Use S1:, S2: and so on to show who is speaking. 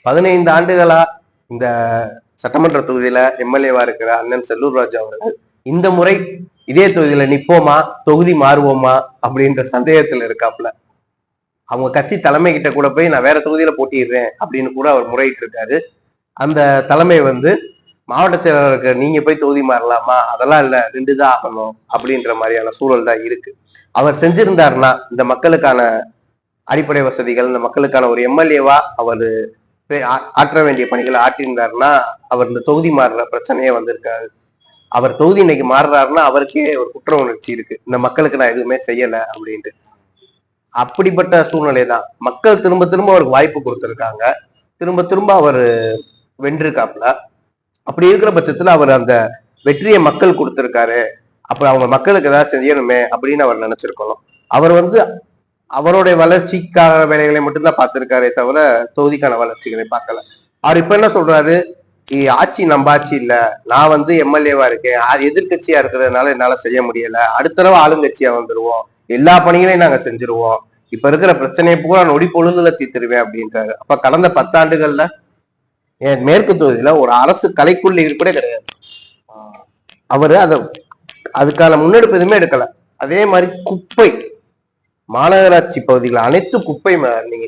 S1: 15 ஆண்டுகளா இந்த சட்டமன்ற தொகுதியில எம்எல்ஏவா இருக்கிற அண்ணன் செல்லூர் ராஜு அவர்கள் இந்த முறை இதே தொகுதியில நிப்போமா, தொகுதி மாறுவோமா அப்படின்ற சந்தேகத்துல இருக்காப்புல. அவங்க கட்சி தலைமை கிட்ட கூட போய் நான் வேற தொகுதியில போட்டிடுறேன் அப்படின்னு கூட அவர் முறையிட்டு இருக்காரு. அந்த தலைமை மாவட்ட செயலாளருக்கு நீங்க போய் தொகுதி மாறலாமா, அதெல்லாம் இல்ல, நின்றுதான் ஆகணும் அப்படின்ற மாதிரியான சூழல் தான் இருக்கு. அவர் செஞ்சிருந்தாருன்னா இந்த மக்களுக்கான அடிப்படை வசதிகள், இந்த மக்களுக்கான ஒரு எம்எல்ஏவா அவர் ஆற்ற வேண்டிய பணிகளை ஆற்றியிருந்தாருன்னா அவர் இந்த தொகுதி மாறுற பிரச்சனையே வந்திருக்காரு. அவர் தொகுதி இன்னைக்கு மாறுறாருன்னா அவருக்கே ஒரு குற்ற உணர்ச்சி இருக்கு, இந்த மக்களுக்கு நான் எதுவுமே செய்யல அப்படின்ட்டு. அப்படிப்பட்ட சூழ்நிலை தான். மக்கள் திரும்ப திரும்ப அவருக்கு வாய்ப்பு கொடுத்துருக்காங்க, திரும்ப திரும்ப அவர் வென்றிருக்காப்புல. அப்படி இருக்கிற பட்சத்துல அவர் அந்த வெற்றியை மக்கள் கொடுத்திருக்காரு, அப்ப அவங்க மக்களுக்கு ஏதாவது செய்யணுமே அப்படின்னு அவர் நினைச்சிருக்கணும். அவர் அவருடைய வளர்ச்சிக்கான வேலைகளை மட்டும்தான் பார்த்திருக்காரே தவிர தொகுதிக்கான வளர்ச்சிகளை பார்க்கல. அவர் இப்ப என்ன சொல்றாரு, ஆட்சி நம்ம ஆட்சி இல்ல, நான் எம்எல்ஏவா இருக்கேன், எதிர்கட்சியா இருக்கிறதுனால என்னால செய்ய முடியல, அடுத்த தடவை ஆளுங்கட்சியா வந்துருவோம், எல்லா பணிகளையும் நாங்க செஞ்சிருவோம், இப்ப இருக்கிற பிரச்சனையை பூரா நொடி பொழுதுல தீர்த்துருவேன் அப்படின்றாரு. அப்ப கடந்த 10 ஆண்டுகள்ல மேற்கு தொகுதியில ஒரு அரசு கலைக்குள்ளீடு கூட கிடையாது. அவரு அதுக்கான முன்னெடுப்பு எதுவுமே எடுக்கல. அதே மாதிரி குப்பை, மாநகராட்சி பகுதிகள் அனைத்து குப்பை நீங்க